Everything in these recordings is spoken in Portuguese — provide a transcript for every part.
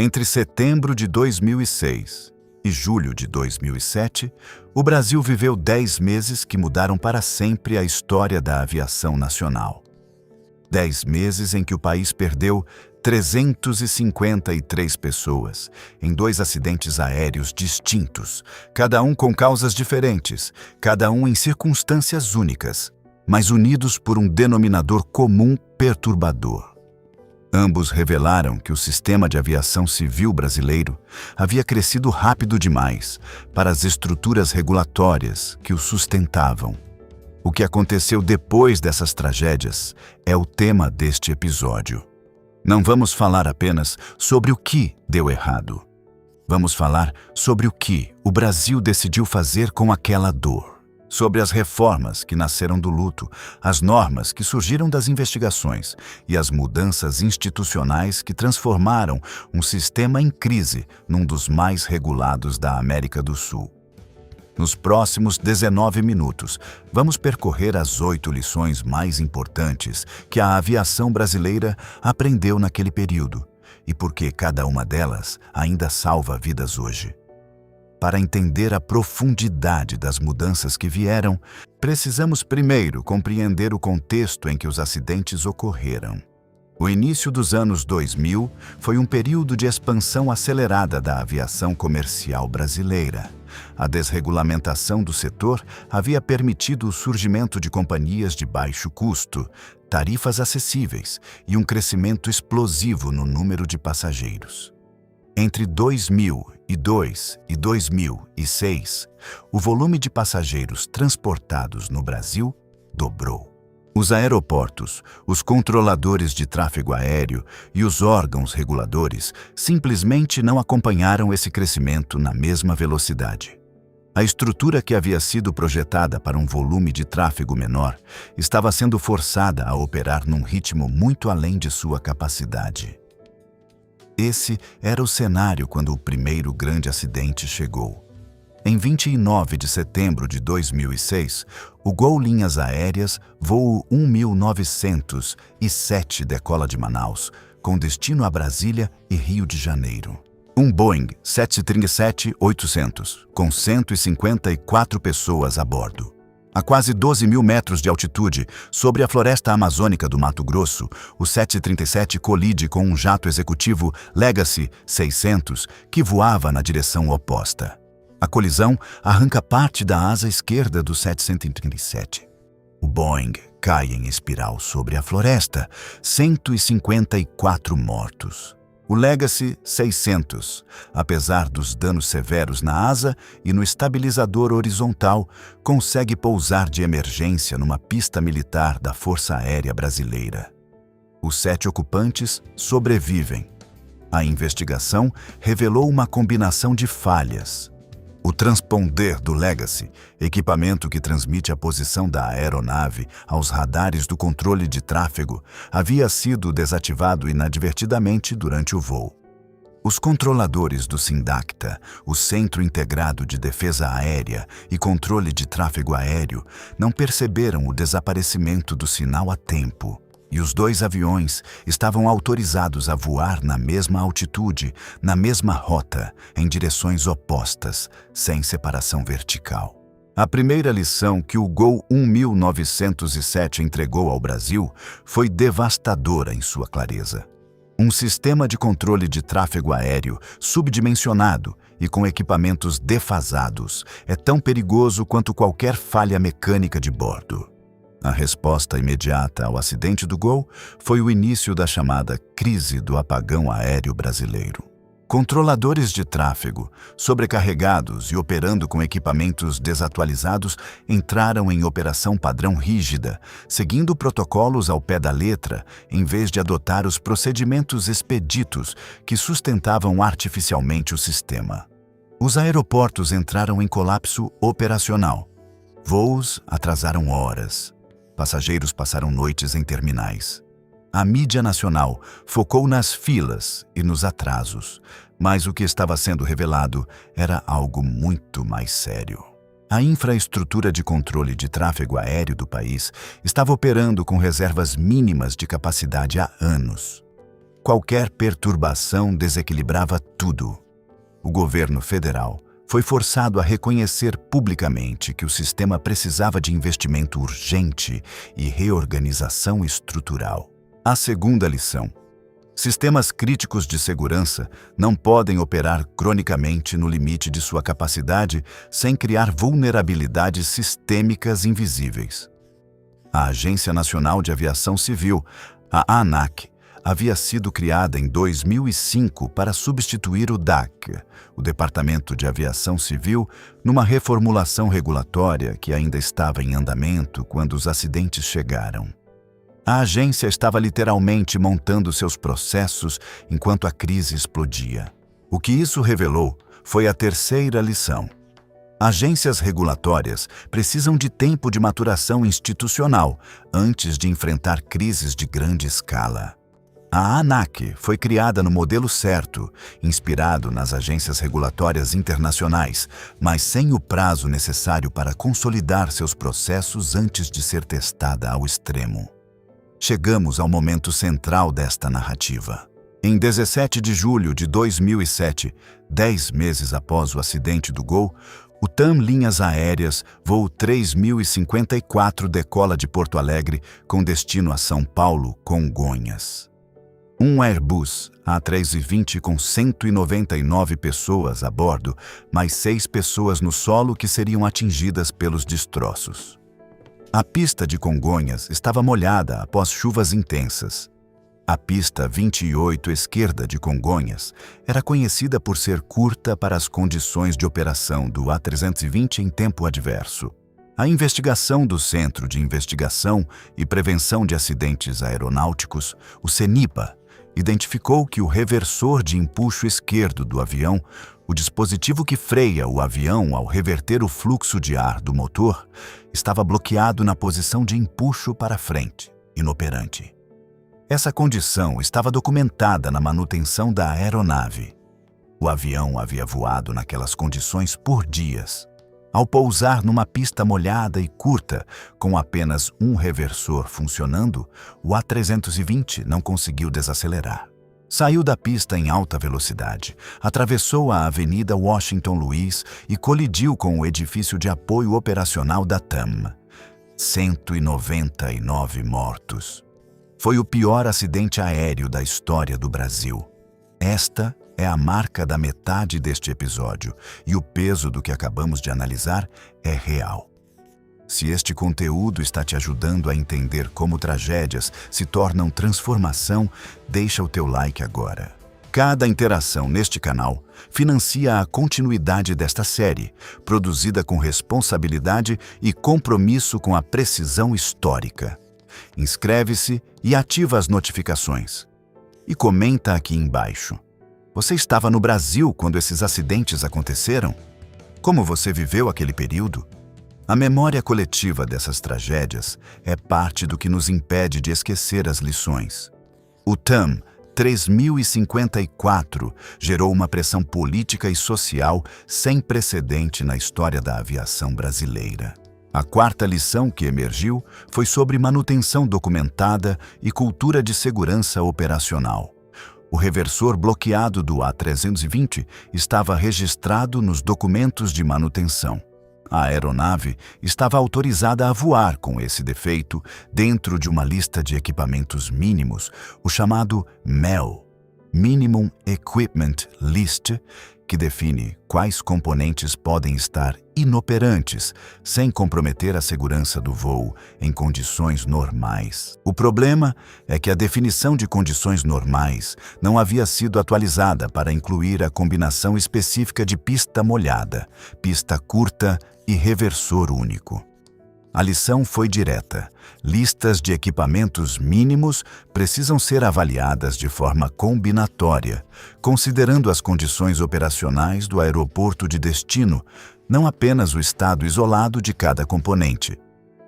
Entre setembro de 2006 e julho de 2007, o Brasil viveu 10 meses que mudaram para sempre a história da aviação nacional. 10 meses em que o país perdeu 353 pessoas em 2 acidentes aéreos distintos, cada um com causas diferentes, cada um em circunstâncias únicas, mas unidos por um denominador comum perturbador. Ambos revelaram que o sistema de aviação civil brasileiro havia crescido rápido demais para as estruturas regulatórias que o sustentavam. O que aconteceu depois dessas tragédias é o tema deste episódio. Não vamos falar apenas sobre o que deu errado. Vamos falar sobre o que o Brasil decidiu fazer com aquela dor. Sobre as reformas que nasceram do luto, as normas que surgiram das investigações e as mudanças institucionais que transformaram um sistema em crise num dos mais regulados da América do Sul. Nos próximos 19 minutos, vamos percorrer as 8 lições mais importantes que a aviação brasileira aprendeu naquele período e por que cada uma delas ainda salva vidas hoje. Para entender a profundidade das mudanças que vieram, precisamos primeiro compreender o contexto em que os acidentes ocorreram. O início dos anos 2000 foi um período de expansão acelerada da aviação comercial brasileira. A desregulamentação do setor havia permitido o surgimento de companhias de baixo custo, tarifas acessíveis e um crescimento explosivo no número de passageiros. Entre 2002 e 2006, o volume de passageiros transportados no Brasil dobrou. Os aeroportos, os controladores de tráfego aéreo e os órgãos reguladores simplesmente não acompanharam esse crescimento na mesma velocidade. A estrutura que havia sido projetada para um volume de tráfego menor estava sendo forçada a operar num ritmo muito além de sua capacidade. Esse era o cenário quando o primeiro grande acidente chegou. Em 29 de setembro de 2006, o Gol Linhas Aéreas, voo 1907, decola de Manaus, com destino a Brasília e Rio de Janeiro. Um Boeing 737-800, com 154 pessoas a bordo. A quase 12 mil metros de altitude, sobre a floresta amazônica do Mato Grosso, o 737 colide com um jato executivo Legacy 600 que voava na direção oposta. A colisão arranca parte da asa esquerda do 737. O Boeing cai em espiral sobre a floresta, 154 mortos. O Legacy 600, apesar dos danos severos na asa e no estabilizador horizontal, consegue pousar de emergência numa pista militar da Força Aérea Brasileira. Os 7 ocupantes sobrevivem. A investigação revelou uma combinação de falhas. O transponder do Legacy, equipamento que transmite a posição da aeronave aos radares do controle de tráfego, havia sido desativado inadvertidamente durante o voo. Os controladores do SINDACTA, o Centro Integrado de Defesa Aérea e Controle de Tráfego Aéreo, não perceberam o desaparecimento do sinal a tempo. E os 2 aviões estavam autorizados a voar na mesma altitude, na mesma rota, em direções opostas, sem separação vertical. A primeira lição que o Gol 1907 entregou ao Brasil foi devastadora em sua clareza. Um sistema de controle de tráfego aéreo subdimensionado e com equipamentos defasados é tão perigoso quanto qualquer falha mecânica de bordo. A resposta imediata ao acidente do Gol foi o início da chamada crise do apagão aéreo brasileiro. Controladores de tráfego, sobrecarregados e operando com equipamentos desatualizados, entraram em operação padrão rígida, seguindo protocolos ao pé da letra, em vez de adotar os procedimentos expeditos que sustentavam artificialmente o sistema. Os aeroportos entraram em colapso operacional. Voos atrasaram horas. Passageiros passaram noites em terminais. A mídia nacional focou nas filas e nos atrasos, mas o que estava sendo revelado era algo muito mais sério. A infraestrutura de controle de tráfego aéreo do país estava operando com reservas mínimas de capacidade há anos. Qualquer perturbação desequilibrava tudo. O governo federal foi forçado a reconhecer publicamente que o sistema precisava de investimento urgente e reorganização estrutural. A segunda lição: sistemas críticos de segurança não podem operar cronicamente no limite de sua capacidade sem criar vulnerabilidades sistêmicas invisíveis. A Agência Nacional de Aviação Civil, a ANAC, havia sido criada em 2005 para substituir o DAC, o Departamento de Aviação Civil, numa reformulação regulatória que ainda estava em andamento quando os acidentes chegaram. A agência estava literalmente montando seus processos enquanto a crise explodia. O que isso revelou foi a terceira lição. Agências regulatórias precisam de tempo de maturação institucional antes de enfrentar crises de grande escala. A ANAC foi criada no modelo certo, inspirado nas agências regulatórias internacionais, mas sem o prazo necessário para consolidar seus processos antes de ser testada ao extremo. Chegamos ao momento central desta narrativa. Em 17 de julho de 2007, 10 meses após o acidente do Gol, o TAM Linhas Aéreas, voo 3054, decola de Porto Alegre com destino a São Paulo, Congonhas. Um Airbus A320 com 199 pessoas a bordo, mais 6 pessoas no solo que seriam atingidas pelos destroços. A pista de Congonhas estava molhada após chuvas intensas. A pista 28 esquerda de Congonhas era conhecida por ser curta para as condições de operação do A320 em tempo adverso. A investigação do Centro de Investigação e Prevenção de Acidentes Aeronáuticos, o CENIPA, identificou que o reversor de empuxo esquerdo do avião, o dispositivo que freia o avião ao reverter o fluxo de ar do motor, estava bloqueado na posição de empuxo para frente, inoperante. Essa condição estava documentada na manutenção da aeronave. O avião havia voado naquelas condições por dias. Ao pousar numa pista molhada e curta, com apenas um reversor funcionando, o A320 não conseguiu desacelerar. Saiu da pista em alta velocidade, atravessou a Avenida Washington Luiz e colidiu com o edifício de apoio operacional da TAM. 199 mortos. Foi o pior acidente aéreo da história do Brasil. Esta é a marca da metade deste episódio, e o peso do que acabamos de analisar é real. Se este conteúdo está te ajudando a entender como tragédias se tornam transformação, deixa o teu like agora. Cada interação neste canal financia a continuidade desta série, produzida com responsabilidade e compromisso com a precisão histórica. Inscreve-se e ativa as notificações. E comenta aqui embaixo. Você estava no Brasil quando esses acidentes aconteceram? Como você viveu aquele período? A memória coletiva dessas tragédias é parte do que nos impede de esquecer as lições. O TAM 3054 gerou uma pressão política e social sem precedente na história da aviação brasileira. A quarta lição que emergiu foi sobre manutenção documentada e cultura de segurança operacional. O reversor bloqueado do A320 estava registrado nos documentos de manutenção. A aeronave estava autorizada a voar com esse defeito dentro de uma lista de equipamentos mínimos, o chamado MEL, Minimum Equipment List, que define quais componentes podem estar inoperantes sem comprometer a segurança do voo em condições normais. O problema é que a definição de condições normais não havia sido atualizada para incluir a combinação específica de pista molhada, pista curta e reversor único. A lição foi direta. Listas de equipamentos mínimos precisam ser avaliadas de forma combinatória, considerando as condições operacionais do aeroporto de destino, não apenas o estado isolado de cada componente.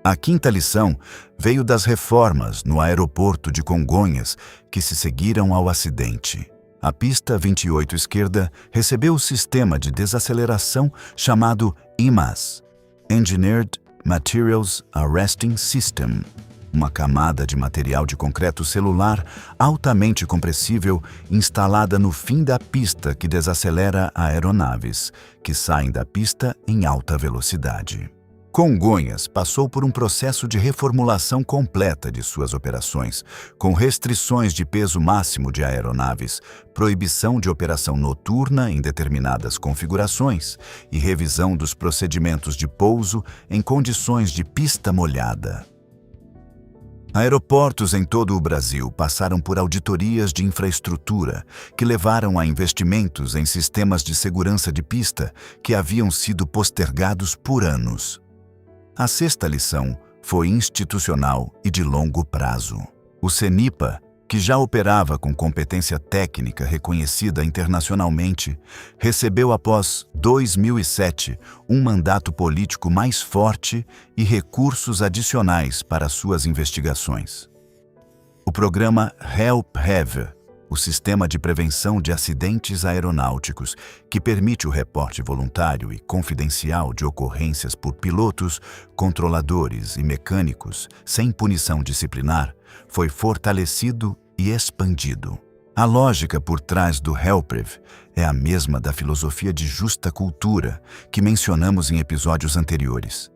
A quinta lição veio das reformas no aeroporto de Congonhas que se seguiram ao acidente. A pista 28 esquerda recebeu o sistema de desaceleração chamado EMAS, Engineered Materials Arresting System, uma camada de material de concreto celular altamente compressível instalada no fim da pista que desacelera aeronaves, que saem da pista em alta velocidade. Congonhas passou por um processo de reformulação completa de suas operações, com restrições de peso máximo de aeronaves, proibição de operação noturna em determinadas configurações e revisão dos procedimentos de pouso em condições de pista molhada. Aeroportos em todo o Brasil passaram por auditorias de infraestrutura que levaram a investimentos em sistemas de segurança de pista que haviam sido postergados por anos. A sexta lição foi institucional e de longo prazo. O CENIPA, que já operava com competência técnica reconhecida internacionalmente, recebeu após 2007 um mandato político mais forte e recursos adicionais para suas investigações. O programa HELPHAVE, o Sistema de Prevenção de Acidentes Aeronáuticos, que permite o reporte voluntário e confidencial de ocorrências por pilotos, controladores e mecânicos sem punição disciplinar, foi fortalecido e expandido. A lógica por trás do HELPREV é a mesma da filosofia de justa cultura que mencionamos em episódios anteriores.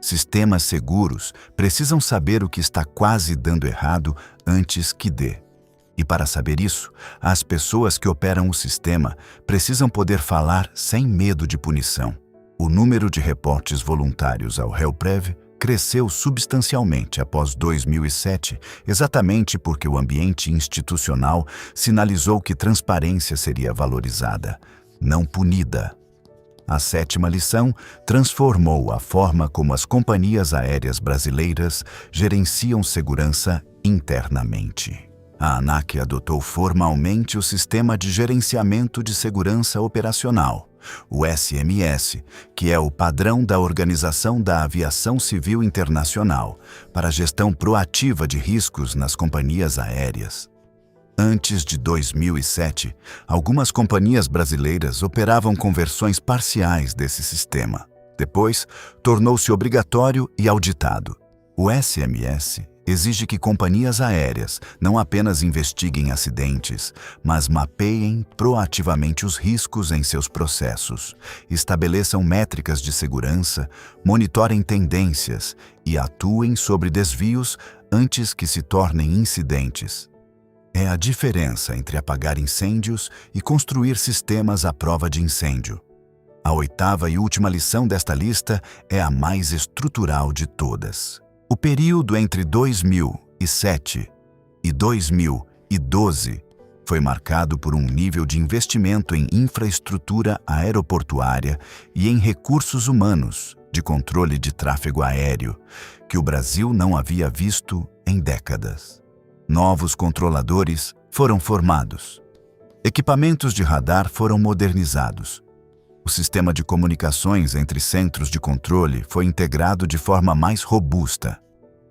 Sistemas seguros precisam saber o que está quase dando errado antes que dê. E para saber isso, as pessoas que operam o sistema precisam poder falar sem medo de punição. O número de reportes voluntários ao HELPREV cresceu substancialmente após 2007, exatamente porque o ambiente institucional sinalizou que transparência seria valorizada, não punida. A sétima lição transformou a forma como as companhias aéreas brasileiras gerenciam segurança internamente. A ANAC adotou formalmente o Sistema de Gerenciamento de Segurança Operacional, o SMS, que é o padrão da Organização da Aviação Civil Internacional, para a gestão proativa de riscos nas companhias aéreas. Antes de 2007, algumas companhias brasileiras operavam com versões parciais desse sistema. Depois, tornou-se obrigatório e auditado. O SMS exige que companhias aéreas não apenas investiguem acidentes, mas mapeiem proativamente os riscos em seus processos, estabeleçam métricas de segurança, monitorem tendências e atuem sobre desvios antes que se tornem incidentes. É a diferença entre apagar incêndios e construir sistemas à prova de incêndio. A oitava e última lição desta lista é a mais estrutural de todas. O período entre 2007 e 2012 foi marcado por um nível de investimento em infraestrutura aeroportuária e em recursos humanos de controle de tráfego aéreo que o Brasil não havia visto em décadas. Novos controladores foram formados. Equipamentos de radar foram modernizados. O sistema de comunicações entre centros de controle foi integrado de forma mais robusta.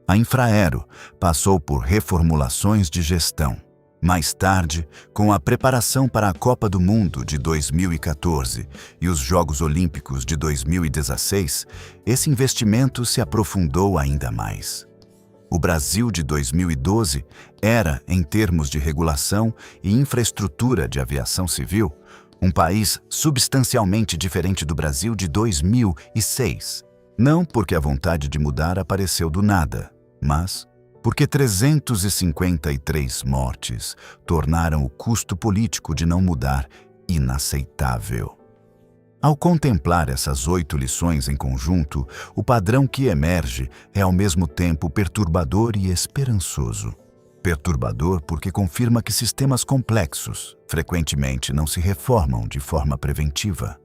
A Infraero passou por reformulações de gestão. Mais tarde, com a preparação para a Copa do Mundo de 2014 e os Jogos Olímpicos de 2016, esse investimento se aprofundou ainda mais. O Brasil de 2012 era, em termos de regulação e infraestrutura de aviação civil, um país substancialmente diferente do Brasil de 2006. Não porque a vontade de mudar apareceu do nada, mas porque 353 mortes tornaram o custo político de não mudar inaceitável. Ao contemplar essas 8 lições em conjunto, o padrão que emerge é ao mesmo tempo perturbador e esperançoso. Perturbador porque confirma que sistemas complexos frequentemente não se reformam de forma preventiva.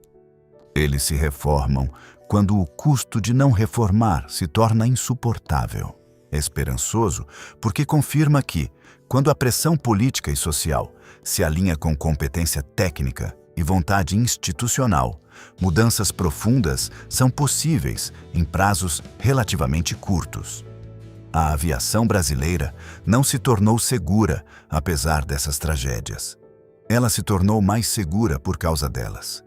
Eles se reformam quando o custo de não reformar se torna insuportável. Esperançoso porque confirma que, quando a pressão política e social se alinha com competência técnica e vontade institucional, mudanças profundas são possíveis em prazos relativamente curtos. A aviação brasileira não se tornou segura apesar dessas tragédias. Ela se tornou mais segura por causa delas.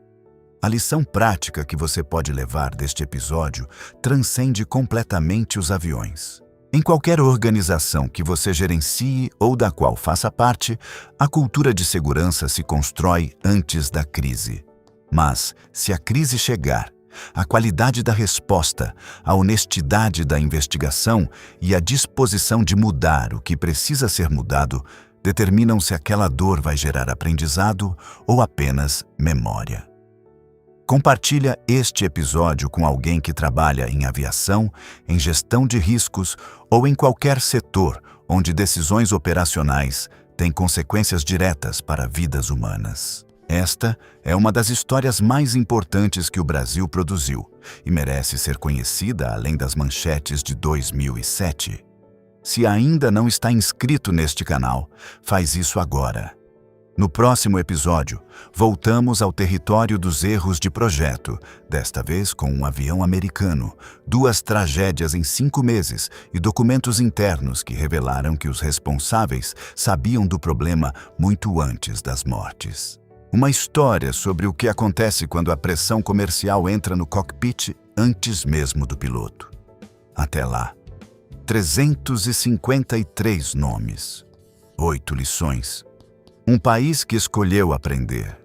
A lição prática que você pode levar deste episódio transcende completamente os aviões. Em qualquer organização que você gerencie ou da qual faça parte, a cultura de segurança se constrói antes da crise. Mas, se a crise chegar, a qualidade da resposta, a honestidade da investigação e a disposição de mudar o que precisa ser mudado determinam se aquela dor vai gerar aprendizado ou apenas memória. Compartilha este episódio com alguém que trabalha em aviação, em gestão de riscos ou em qualquer setor onde decisões operacionais têm consequências diretas para vidas humanas. Esta é uma das histórias mais importantes que o Brasil produziu e merece ser conhecida além das manchetes de 2007. Se ainda não está inscrito neste canal, faz isso agora. No próximo episódio, voltamos ao território dos erros de projeto, desta vez com um avião americano, 2 tragédias em 5 meses e documentos internos que revelaram que os responsáveis sabiam do problema muito antes das mortes. Uma história sobre o que acontece quando a pressão comercial entra no cockpit antes mesmo do piloto. Até lá. 353 nomes. 8 lições. Um país que escolheu aprender.